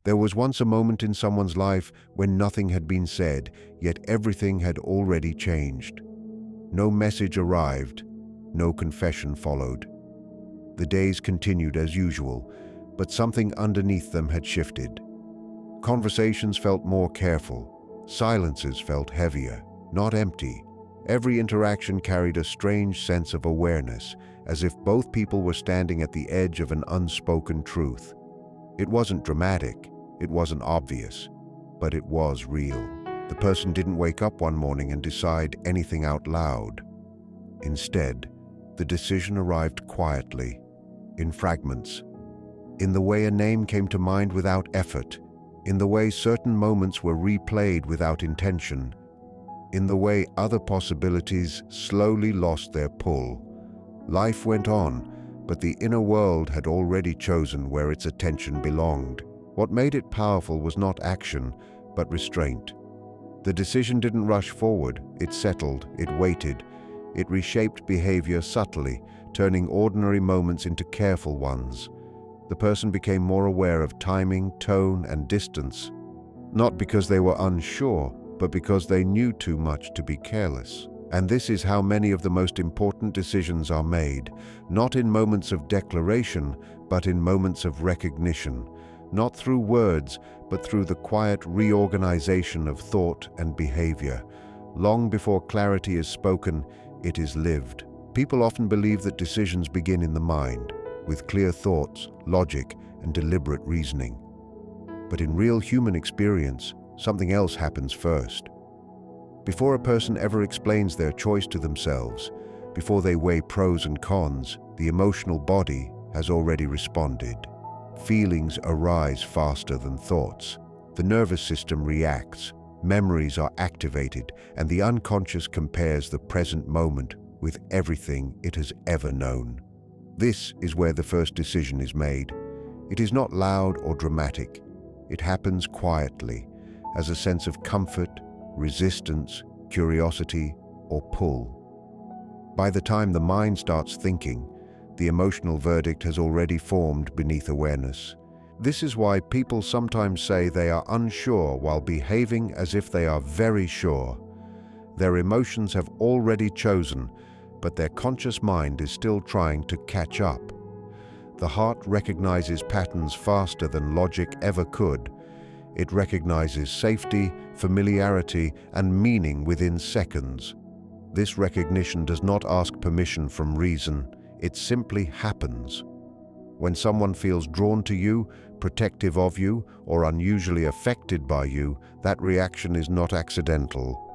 There was once a moment in someone's life when nothing had been said, yet everything had already changed. No message arrived, no confession followed. The days continued as usual, but something underneath them had shifted. Conversations felt more careful. Silences felt heavier, not empty. Every interaction carried a strange sense of awareness, as if both people were standing at the edge of an unspoken truth. It wasn't dramatic, it wasn't obvious, but it was real. The person didn't wake up one morning and decide anything out loud. Instead, the decision arrived quietly, in fragments, in the way a name came to mind without effort, in the way certain moments were replayed without intention, in the way other possibilities slowly lost their pull. Life went on, but the inner world had already chosen where its attention belonged. What made it powerful was not action, but restraint. The decision didn't rush forward, it settled, it waited, it reshaped behavior subtly, turning ordinary moments into careful ones. The person became more aware of timing, tone, and distance, not because they were unsure, but because they knew too much to be careless. And this is how many of the most important decisions are made, not in moments of declaration, but in moments of recognition, not through words, but through the quiet reorganization of thought and behavior. Long before clarity is spoken, it is lived. People often believe that decisions begin in the mind, with clear thoughts, logic, and deliberate reasoning. But in real human experience, something else happens first. Before a person ever explains their choice to themselves, before they weigh pros and cons, the emotional body has already responded. Feelings arise faster than thoughts. The nervous system reacts, memories are activated, and the unconscious compares the present moment with everything it has ever known. This is where the first decision is made. It is not loud or dramatic. It happens quietly, as a sense of comfort, resistance, curiosity, or pull. By the time the mind starts thinking, the emotional verdict has already formed beneath awareness. This is why people sometimes say they are unsure while behaving as if they are very sure. Their emotions have already chosen, but their conscious mind is still trying to catch up. The heart recognizes patterns faster than logic ever could. It recognizes safety, familiarity, and meaning within seconds. This recognition does not ask permission from reason, it simply happens. When someone feels drawn to you, protective of you, or unusually affected by you, that reaction is not accidental.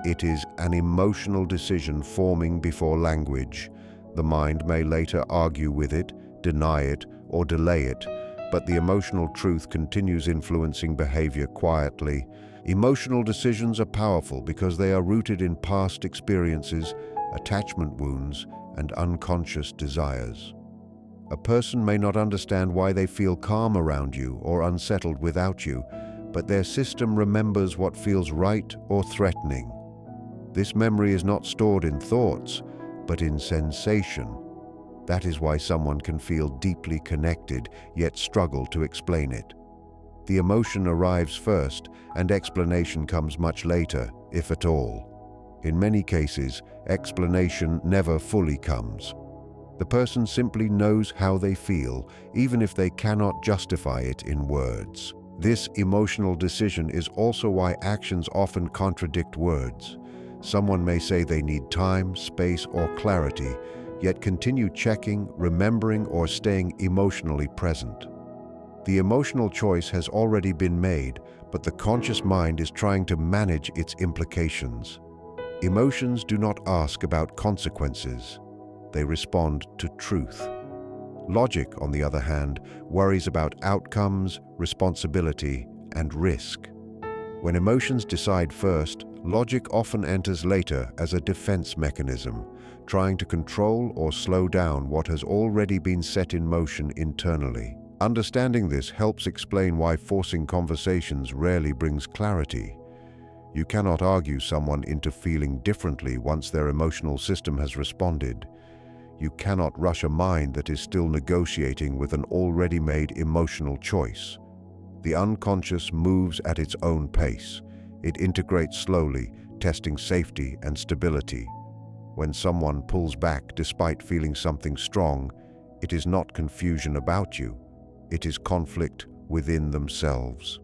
It is an emotional decision forming before language. The mind may later argue with it, deny it, or delay it, but the emotional truth continues influencing behavior quietly. Emotional decisions are powerful because they are rooted in past experiences, attachment wounds, and unconscious desires. A person may not understand why they feel calm around you or unsettled without you, but their system remembers what feels right or threatening. This memory is not stored in thoughts, but in sensation. That is why someone can feel deeply connected, yet struggle to explain it. The emotion arrives first, and explanation comes much later, if at all. In many cases, explanation never fully comes. The person simply knows how they feel, even if they cannot justify it in words. This emotional decision is also why actions often contradict words. Someone may say they need time, space, or clarity, yet continue checking, remembering, or staying emotionally present. The emotional choice has already been made, but the conscious mind is trying to manage its implications. Emotions do not ask about consequences. They respond to truth. Logic, on the other hand, worries about outcomes, responsibility, and risk. When emotions decide first, logic often enters later as a defense mechanism, trying to control or slow down what has already been set in motion internally. Understanding this helps explain why forcing conversations rarely brings clarity. You cannot argue someone into feeling differently once their emotional system has responded. You cannot rush a mind that is still negotiating with an already made emotional choice. The unconscious moves at its own pace. It integrates slowly, testing safety and stability. When someone pulls back despite feeling something strong, it is not confusion about you. It is conflict within themselves.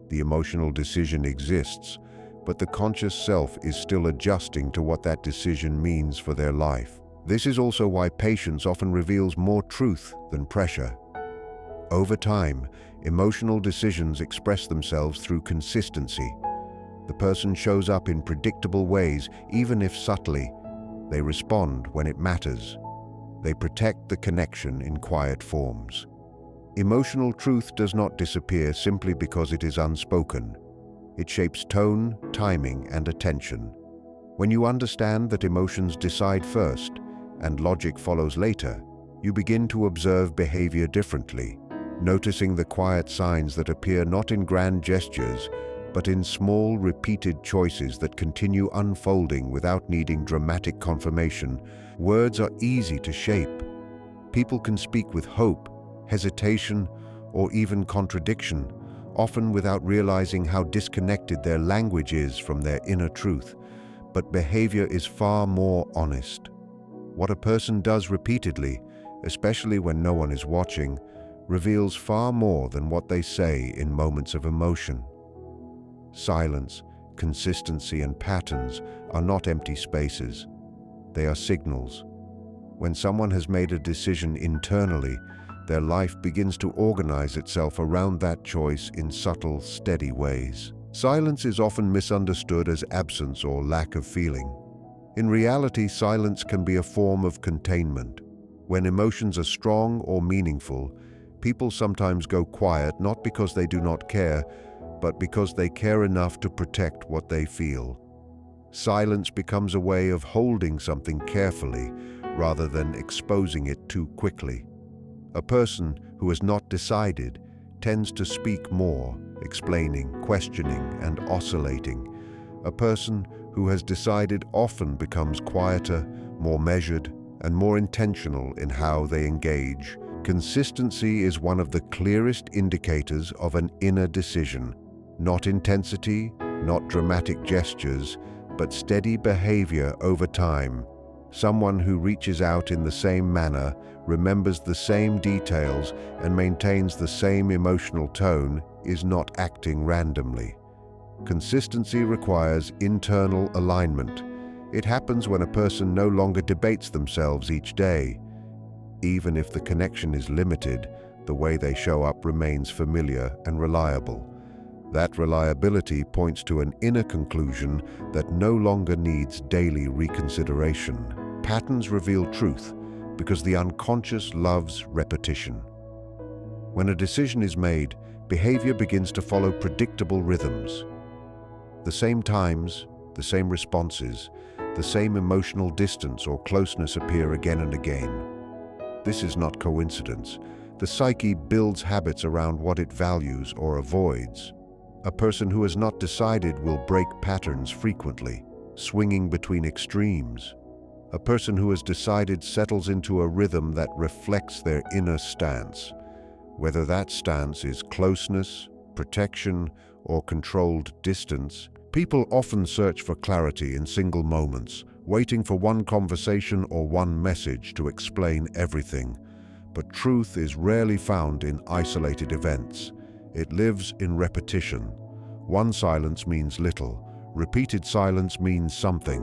The emotional decision exists, but the conscious self is still adjusting to what that decision means for their life. This is also why patience often reveals more truth than pressure. Over time, emotional decisions express themselves through consistency. The person shows up in predictable ways, even if subtly. They respond when it matters. They protect the connection in quiet forms. Emotional truth does not disappear simply because it is unspoken. It shapes tone, timing, and attention. When you understand that emotions decide first and logic follows later, you begin to observe behavior differently, noticing the quiet signs that appear not in grand gestures, but in small, repeated choices that continue unfolding without needing dramatic confirmation. Words are easy to shape. People can speak with hope, hesitation, or even contradiction, often without realizing how disconnected their language is from their inner truth. But behavior is far more honest. What a person does repeatedly, especially when no one is watching, reveals far more than what they say in moments of emotion. Silence, consistency, and patterns are not empty spaces. They are signals. When someone has made a decision internally, their life begins to organize itself around that choice in subtle, steady ways. Silence is often misunderstood as absence or lack of feeling. In reality, silence can be a form of containment. When emotions are strong or meaningful, people sometimes go quiet not because they do not care, but because they care enough to protect what they feel. Silence becomes a way of holding something carefully rather than exposing it too quickly. A person who has not decided tends to speak more, explaining, questioning, and oscillating. A person who has decided often becomes quieter, more measured, and more intentional in how they engage. Consistency is one of the clearest indicators of an inner decision. Not intensity, not dramatic gestures, but steady behavior over time. Someone who reaches out in the same manner, remembers the same details, and maintains the same emotional tone is not acting randomly. Consistency requires internal alignment. It happens when a person no longer debates themselves each day. Even if the connection is limited, the way they show up remains familiar and reliable. That reliability points to an inner conclusion that no longer needs daily reconsideration. Patterns reveal truth because the unconscious loves repetition. When a decision is made, behavior begins to follow predictable rhythms. The same times, the same responses, the same emotional distance or closeness appear again and again. This is not coincidence. The psyche builds habits around what it values or avoids. A person who has not decided will break patterns frequently, swinging between extremes. A person who has decided settles into a rhythm that reflects their inner stance, whether that stance is closeness, protection, or controlled distance. People often search for clarity in single moments, waiting for one conversation or one message to explain everything. But truth is rarely found in isolated events. It lives in repetition. One silence means little. Repeated silence means something.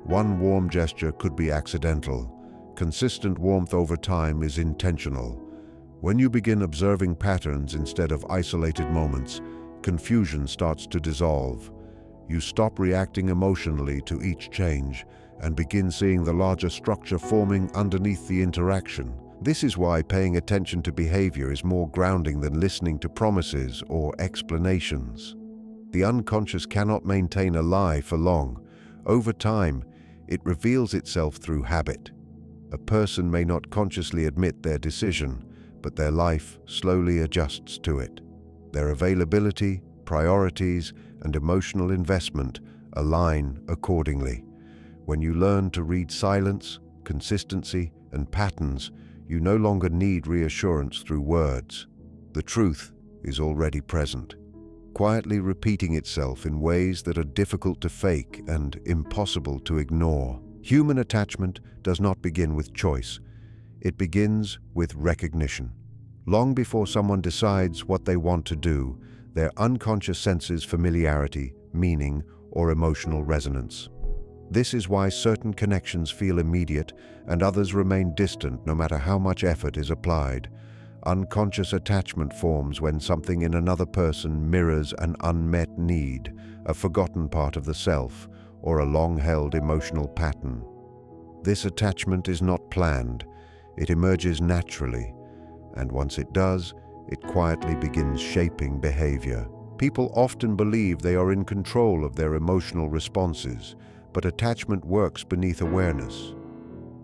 One warm gesture could be accidental. Consistent warmth over time is intentional. When you begin observing patterns instead of isolated moments, confusion starts to dissolve. You stop reacting emotionally to each change and begin seeing the larger structure forming underneath the interaction. This is why paying attention to behavior is more grounding than listening to promises or explanations. The unconscious cannot maintain a lie for long. Over time, it reveals itself through habit. A person may not consciously admit their decision, but their life slowly adjusts to it. Their availability, priorities, and emotional investment align accordingly. When you learn to read silence, consistency, and patterns, you no longer need reassurance through words. The truth is already present, quietly repeating itself in ways that are difficult to fake and impossible to ignore. Human attachment does not begin with choice. It begins with recognition. Long before someone decides what they want to do, their unconscious senses familiarity, meaning, or emotional resonance. This is why certain connections feel immediate and others remain distant no matter how much effort is applied. Unconscious attachment forms when something in another person mirrors an unmet need, a forgotten part of the self, or a long-held emotional pattern. This attachment is not planned. It emerges naturally, and once it does, it quietly begins shaping behavior. People often believe they are in control of their emotional responses, but attachment works beneath awareness.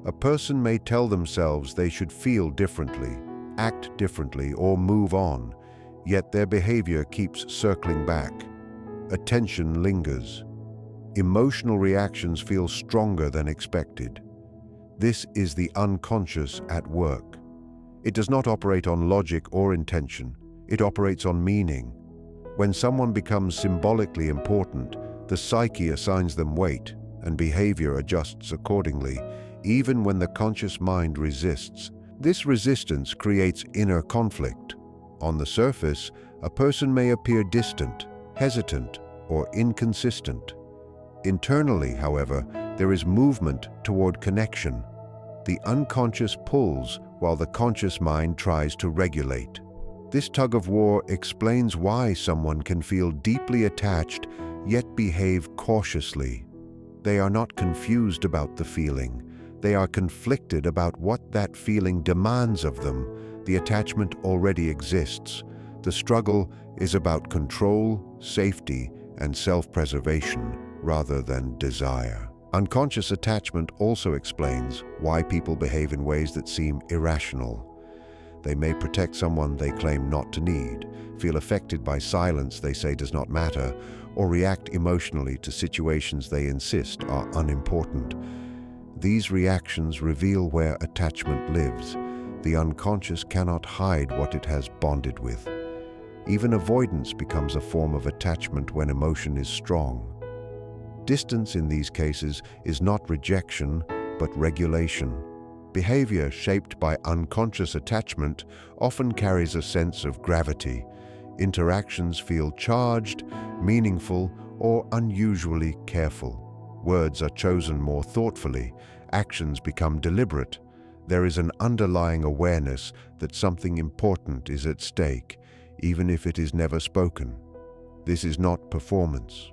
A person may tell themselves they should feel differently, act differently, or move on, yet their behavior keeps circling back. Attention lingers. Emotional reactions feel stronger than expected. This is the unconscious at work. It does not operate on logic or intention. It operates on meaning. When someone becomes symbolically important, the psyche assigns them weight, and behavior adjusts accordingly, even when the conscious mind resists. This resistance creates inner conflict. On the surface, a person may appear distant, hesitant, or inconsistent. Internally, however, there is movement toward connection. The unconscious pulls while the conscious mind tries to regulate. This tug-of-war explains why someone can feel deeply attached yet behave cautiously. They are not confused about the feeling. They are conflicted about what that feeling demands of them. The attachment already exists. The struggle is about control, safety, and self-preservation rather than desire. Unconscious attachment also explains why people behave in ways that seem irrational. They may protect someone they claim not to need, feel affected by silence they say does not matter, or react emotionally to situations they insist are unimportant. These reactions reveal where attachment lives. The unconscious cannot hide what it has bonded with. Even avoidance becomes a form of attachment when emotion is strong. Distance in these cases is not rejection, but regulation. Behavior shaped by unconscious attachment often carries a sense of gravity. Interactions feel charged, meaningful, or unusually careful. Words are chosen more thoughtfully. Actions become deliberate. There is an underlying awareness that something important is at stake, even if it is never spoken. This is not performance.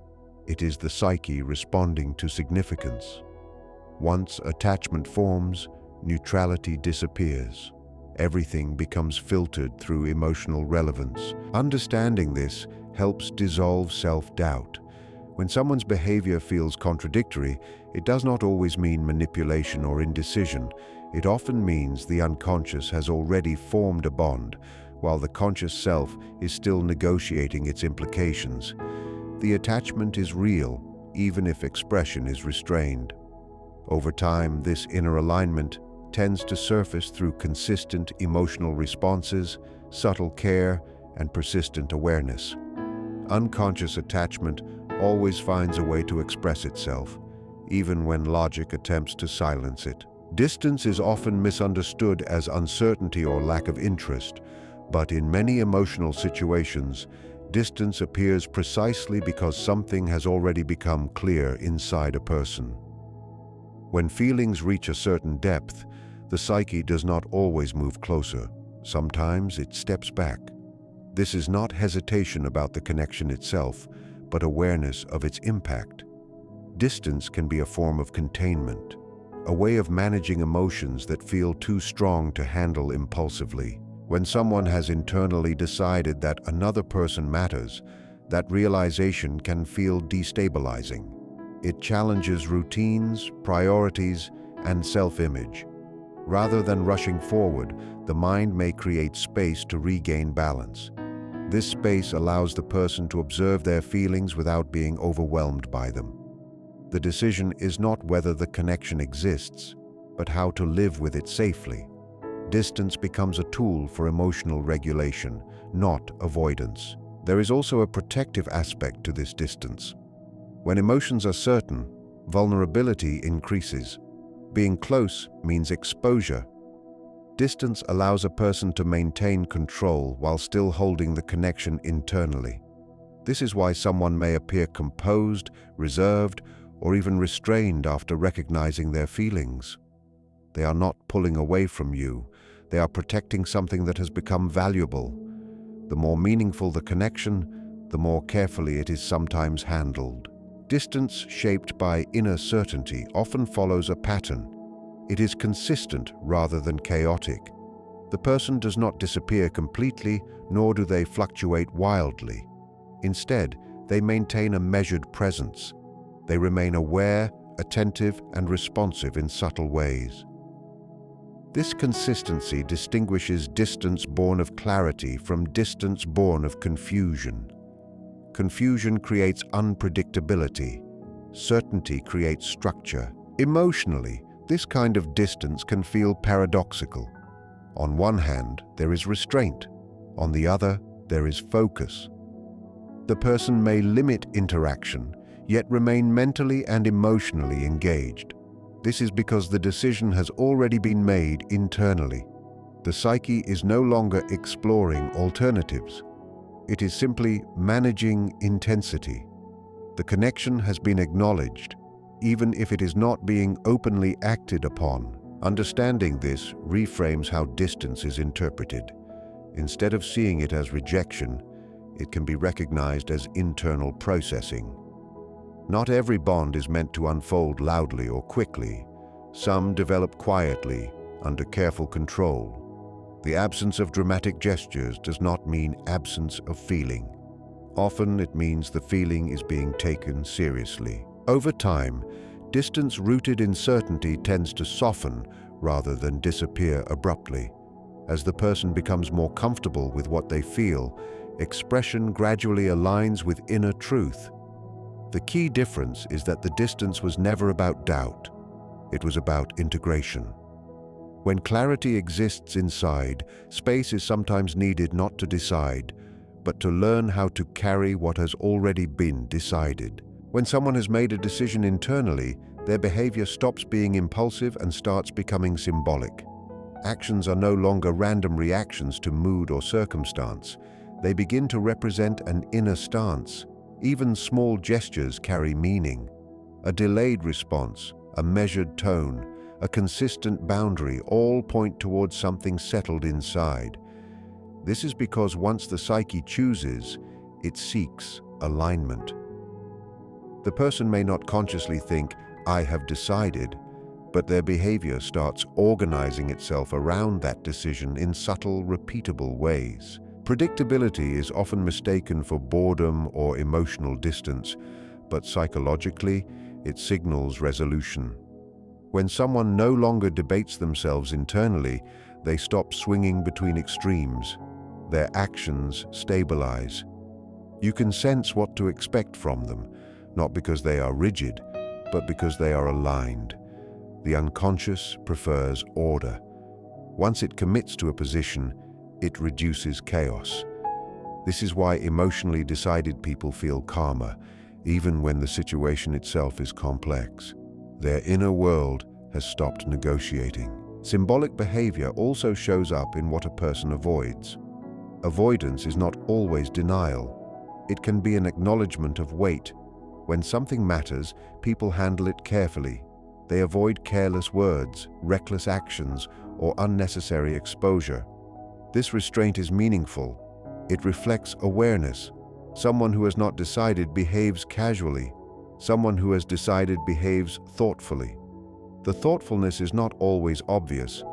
It is the psyche responding to significance. Once attachment forms, neutrality disappears. Everything becomes filtered through emotional relevance. Understanding this helps dissolve self-doubt. When someone's behavior feels contradictory, it does not always mean manipulation or indecision. It often means the unconscious has already formed a bond, while the conscious self is still negotiating its implications. The attachment is real, even if expression is restrained. Over time, this inner alignment tends to surface through consistent emotional responses, subtle care, and persistent awareness. Unconscious attachment always finds a way to express itself, even when logic attempts to silence it. Distance is often misunderstood as uncertainty or lack of interest, but in many emotional situations, distance appears precisely because something has already become clear inside a person. When feelings reach a certain depth, the psyche does not always move closer. Sometimes it steps back. This is not hesitation about the connection itself, but awareness of its impact. Distance can be a form of containment, a way of managing emotions that feel too strong to handle impulsively. When someone has internally decided that another person matters, that realization can feel destabilizing. It challenges routines, priorities, and self-image. Rather than rushing forward, the mind may create space to regain balance. This space allows the person to observe their feelings without being overwhelmed by them. The decision is not whether the connection exists, but how to live with it safely. Distance becomes a tool for emotional regulation, not avoidance. There is also a protective aspect to this distance. When emotions are certain, vulnerability increases. Being close means exposure. Distance allows a person to maintain control while still holding the connection internally. This is why someone may appear composed, reserved, or even restrained after recognizing their feelings. They are not pulling away from you. They are protecting something that has become valuable. The more meaningful the connection, the more carefully it is sometimes handled. Distance shaped by inner certainty often follows a pattern. It is consistent rather than chaotic. The person does not disappear completely, nor do they fluctuate wildly. Instead, they maintain a measured presence. They remain aware, attentive, and responsive in subtle ways. This consistency distinguishes distance born of clarity from distance born of confusion. Confusion creates unpredictability. Certainty creates structure. Emotionally, this kind of distance can feel paradoxical. On one hand, there is restraint. On the other, there is focus. The person may limit interaction, yet remain mentally and emotionally engaged. This is because the decision has already been made internally. The psyche is no longer exploring alternatives. It is simply managing intensity. The connection has been acknowledged, even if it is not being openly acted upon. Understanding this reframes how distance is interpreted. Instead of seeing it as rejection, it can be recognized as internal processing. Not every bond is meant to unfold loudly or quickly. Some develop quietly, under careful control. The absence of dramatic gestures does not mean absence of feeling. Often it means the feeling is being taken seriously. Over time, distance rooted in certainty tends to soften rather than disappear abruptly. As the person becomes more comfortable with what they feel, expression gradually aligns with inner truth. The key difference is that the distance was never about doubt. It was about integration. When clarity exists inside, space is sometimes needed not to decide, but to learn how to carry what has already been decided. When someone has made a decision internally, their behavior stops being impulsive and starts becoming symbolic. Actions are no longer random reactions to mood or circumstance. They begin to represent an inner stance. Even small gestures carry meaning. A delayed response, a measured tone, a consistent boundary all point towards something settled inside. This is because once the psyche chooses, it seeks alignment. The person may not consciously think, "I have decided," but their behavior starts organizing itself around that decision in subtle, repeatable ways. Predictability is often mistaken for boredom or emotional distance, but psychologically, it signals resolution. When someone no longer debates themselves internally, they stop swinging between extremes. Their actions stabilize. You can sense what to expect from them, not because they are rigid, but because they are aligned. The unconscious prefers order. Once it commits to a position, it reduces chaos. This is why emotionally decided people feel calmer, even when the situation itself is complex. Their inner world has stopped negotiating. Symbolic behavior also shows up in what a person avoids. Avoidance is not always denial. It can be an acknowledgement of weight. When something matters, people handle it carefully. They avoid careless words, reckless actions, or unnecessary exposure. This restraint is meaningful. It reflects awareness. Someone who has not decided behaves casually. Someone who has decided behaves thoughtfully. The thoughtfulness is not always obvious,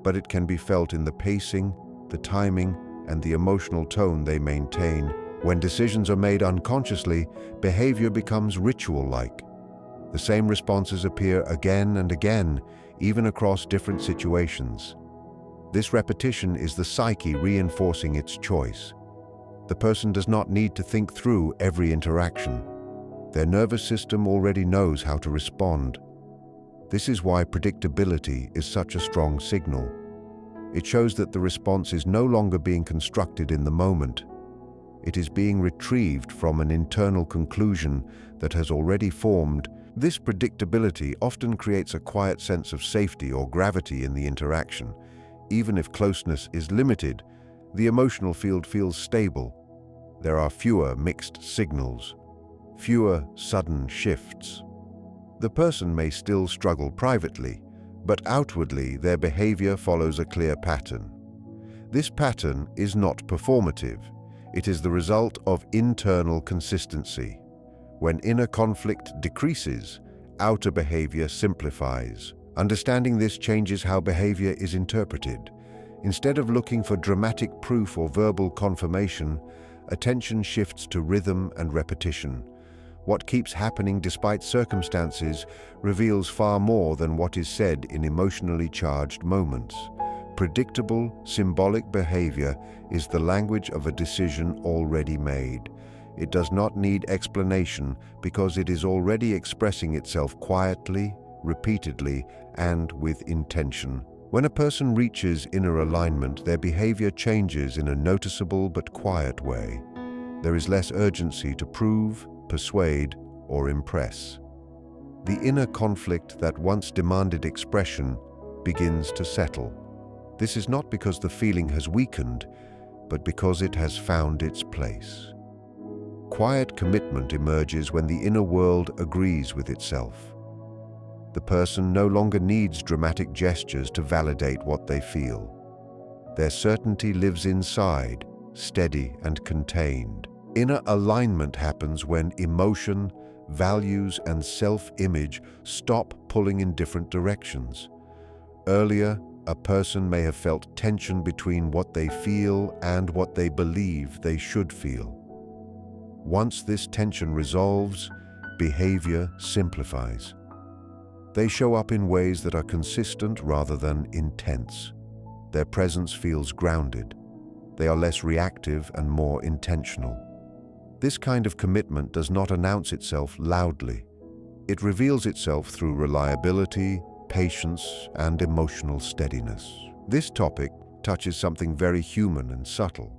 but it can be felt in the pacing, the timing, and the emotional tone they maintain. When decisions are made unconsciously, behavior becomes ritual-like. The same responses appear again and again, even across different situations. This repetition is the psyche reinforcing its choice. The person does not need to think through every interaction. Their nervous system already knows how to respond. This is why predictability is such a strong signal. It shows that the response is no longer being constructed in the moment. It is being retrieved from an internal conclusion that has already formed. This predictability often creates a quiet sense of safety or gravity in the interaction. Even if closeness is limited, the emotional field feels stable. There are fewer mixed signals, fewer sudden shifts. The person may still struggle privately, but outwardly their behavior follows a clear pattern. This pattern is not performative. It is the result of internal consistency. When inner conflict decreases, outer behavior simplifies. Understanding this changes how behavior is interpreted. Instead of looking for dramatic proof or verbal confirmation, attention shifts to rhythm and repetition. What keeps happening despite circumstances reveals far more than what is said in emotionally charged moments. Predictable, symbolic behavior is the language of a decision already made. It does not need explanation because it is already expressing itself quietly, repeatedly, and with intention. When a person reaches inner alignment, their behavior changes in a noticeable but quiet way. There is less urgency to prove, persuade, or impress. The inner conflict that once demanded expression begins to settle. This is not because the feeling has weakened, but because it has found its place. Quiet commitment emerges when the inner world agrees with itself. The person no longer needs dramatic gestures to validate what they feel. Their certainty lives inside, steady and contained. Inner alignment happens when emotion, values, and self-image stop pulling in different directions. Earlier, a person may have felt tension between what they feel and what they believe they should feel. Once this tension resolves, behavior simplifies. They show up in ways that are consistent rather than intense. Their presence feels grounded. They are less reactive and more intentional. This kind of commitment does not announce itself loudly. It reveals itself through reliability, patience, and emotional steadiness. This topic touches something very human and subtle: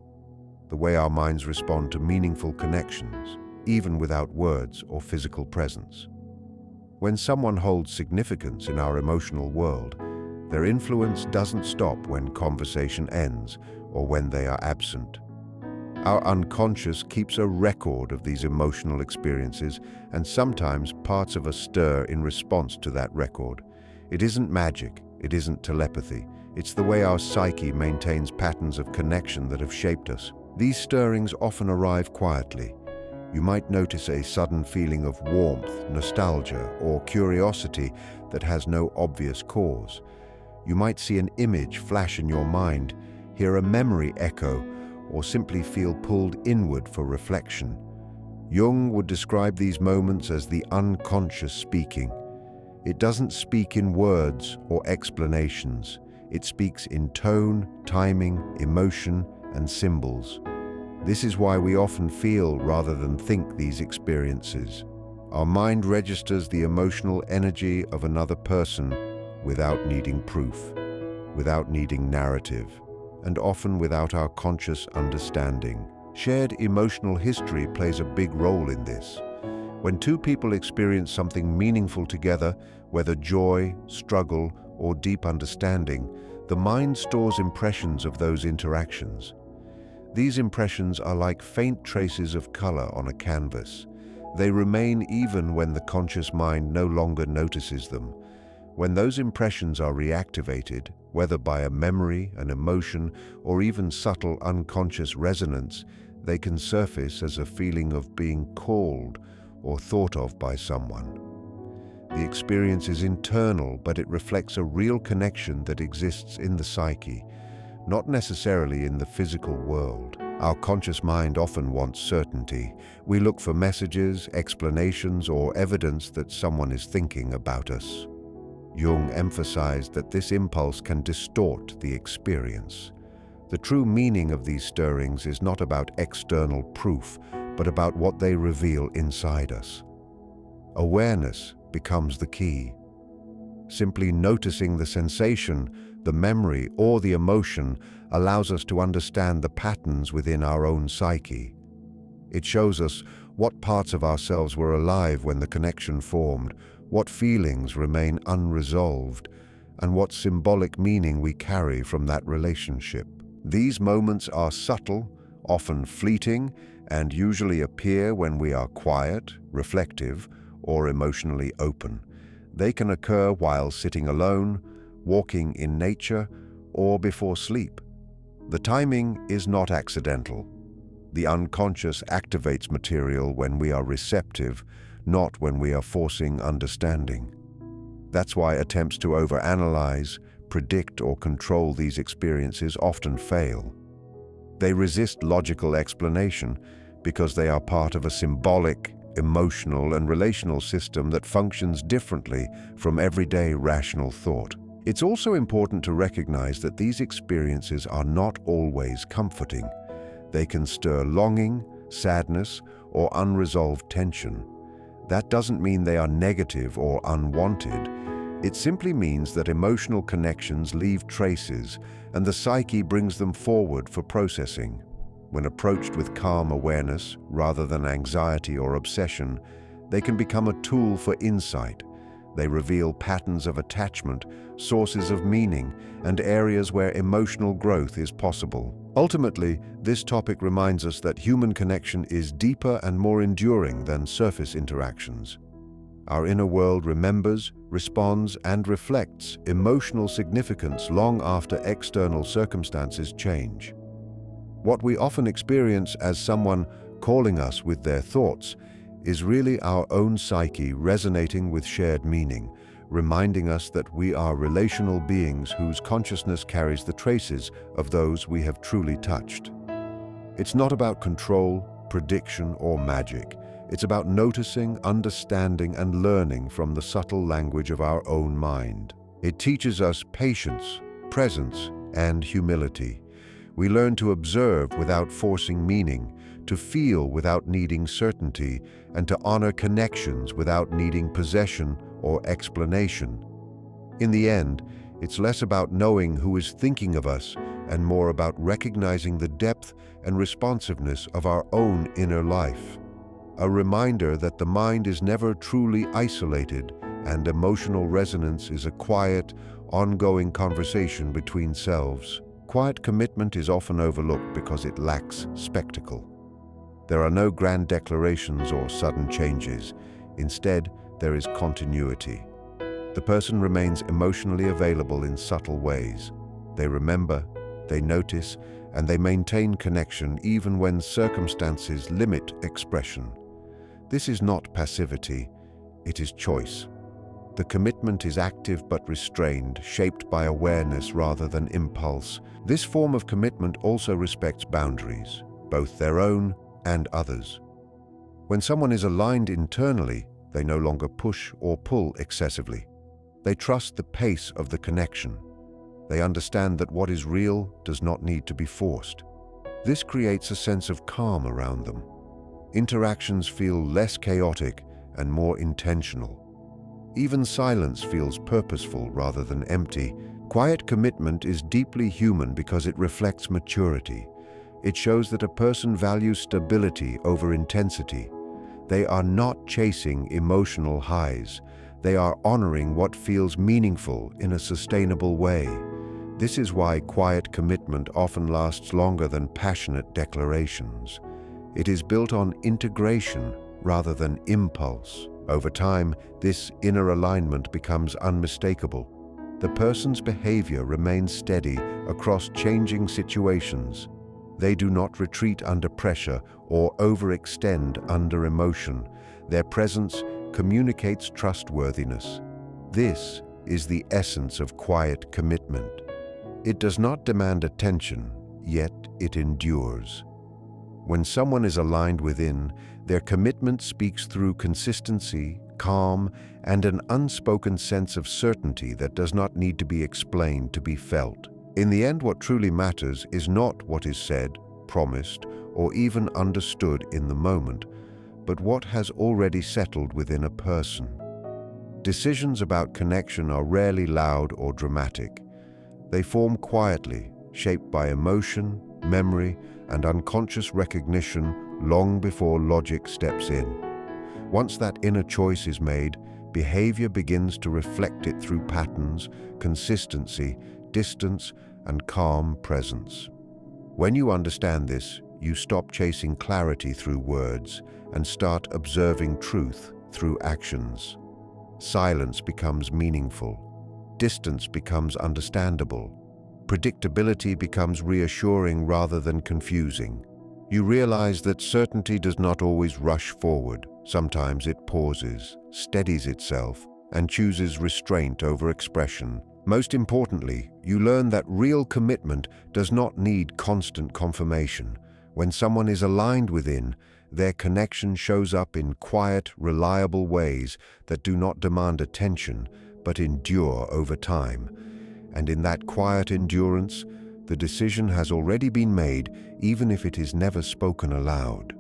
the way our minds respond to meaningful connections, even without words or physical presence. When someone holds significance in our emotional world, their influence doesn't stop when conversation ends or when they are absent. Our unconscious keeps a record of these emotional experiences, and sometimes parts of us stir in response to that record. It isn't magic, it isn't telepathy. It's the way our psyche maintains patterns of connection that have shaped us. These stirrings often arrive quietly. You might notice a sudden feeling of warmth, nostalgia, or curiosity that has no obvious cause. You might see an image flash in your mind, hear a memory echo, or simply feel pulled inward for reflection. Jung would describe these moments as the unconscious speaking. It doesn't speak in words or explanations. It speaks in tone, timing, emotion, and symbols. This is why we often feel rather than think these experiences. Our mind registers the emotional energy of another person without needing proof, without needing narrative, and often without our conscious understanding. Shared emotional history plays a big role in this. When two people experience something meaningful together, whether joy, struggle, or deep understanding, the mind stores impressions of those interactions. These impressions are like faint traces of color on a canvas. They remain even when the conscious mind no longer notices them. When those impressions are reactivated, whether by a memory, an emotion, or even subtle unconscious resonance, they can surface as a feeling of being called or thought of by someone. The experience is internal, but it reflects a real connection that exists in the psyche, not necessarily in the physical world. Our conscious mind often wants certainty. We look for messages, explanations, or evidence that someone is thinking about us. Jung emphasized that this impulse can distort the experience. The true meaning of these stirrings is not about external proof, but about what they reveal inside us. Awareness becomes the key. Simply noticing the sensation, the memory, or the emotion allows us to understand the patterns within our own psyche. It shows us what parts of ourselves were alive when the connection formed, what feelings remain unresolved, and what symbolic meaning we carry from that relationship. These moments are subtle, often fleeting, and usually appear when we are quiet, reflective, or emotionally open. They can occur while sitting alone, walking in nature, or before sleep. The timing is not accidental. The unconscious activates material when we are receptive, not when we are forcing understanding. That's why attempts to overanalyze, predict, or control these experiences often fail. They resist logical explanation because they are part of a symbolic, emotional, and relational system that functions differently from everyday rational thought. It's also important to recognize that these experiences are not always comforting. They can stir longing, sadness, or unresolved tension. That doesn't mean they are negative or unwanted. It simply means that emotional connections leave traces, and the psyche brings them forward for processing. When approached with calm awareness, rather than anxiety or obsession, they can become a tool for insight. They reveal patterns of attachment, sources of meaning, and areas where emotional growth is possible. Ultimately, this topic reminds us that human connection is deeper and more enduring than surface interactions. Our inner world remembers, responds, and reflects emotional significance long after external circumstances change. What we often experience as someone calling us with their thoughts is really our own psyche resonating with shared meaning, reminding us that we are relational beings whose consciousness carries the traces of those we have truly touched. It's not about control, prediction, or magic. It's about noticing, understanding, and learning from the subtle language of our own mind. It teaches us patience, presence, and humility. We learn to observe without forcing meaning, to feel without needing certainty, and to honor connections without needing possession or explanation. In the end, it's less about knowing who is thinking of us and more about recognizing the depth and responsiveness of our own inner life. A reminder that the mind is never truly isolated and emotional resonance is a quiet, ongoing conversation between selves. Quiet commitment is often overlooked because it lacks spectacle. There are no grand declarations or sudden changes. Instead, there is continuity. The person remains emotionally available in subtle ways. They remember, they notice, and they maintain connection even when circumstances limit expression. This is not passivity, it is choice. The commitment is active but restrained, shaped by awareness rather than impulse. This form of commitment also respects boundaries, both their own and others. When someone is aligned internally, they no longer push or pull excessively. They trust the pace of the connection. They understand that what is real does not need to be forced. This creates a sense of calm around them. Interactions feel less chaotic and more intentional. Even silence feels purposeful rather than empty. Quiet commitment is deeply human because it reflects maturity. It shows that a person values stability over intensity. They are not chasing emotional highs. They are honoring what feels meaningful in a sustainable way. This is why quiet commitment often lasts longer than passionate declarations. It is built on integration rather than impulse. Over time, this inner alignment becomes unmistakable. The person's behavior remains steady across changing situations. They do not retreat under pressure or overextend under emotion. Their presence communicates trustworthiness. This is the essence of quiet commitment. It does not demand attention, yet it endures. When someone is aligned within, their commitment speaks through consistency, calm, and an unspoken sense of certainty that does not need to be explained to be felt. In the end, what truly matters is not what is said, promised, or even understood in the moment, but what has already settled within a person. Decisions about connection are rarely loud or dramatic. They form quietly, shaped by emotion, memory, and unconscious recognition long before logic steps in. Once that inner choice is made, behavior begins to reflect it through patterns, consistency, distance, and calm presence. When you understand this, you stop chasing clarity through words and start observing truth through actions. Silence becomes meaningful. Distance becomes understandable. Predictability becomes reassuring rather than confusing. You realize that certainty does not always rush forward. Sometimes it pauses, steadies itself, and chooses restraint over expression. Most importantly, you learn that real commitment does not need constant confirmation. When someone is aligned within, their connection shows up in quiet, reliable ways that do not demand attention, but endure over time. And in that quiet endurance, the decision has already been made, even if it is never spoken aloud.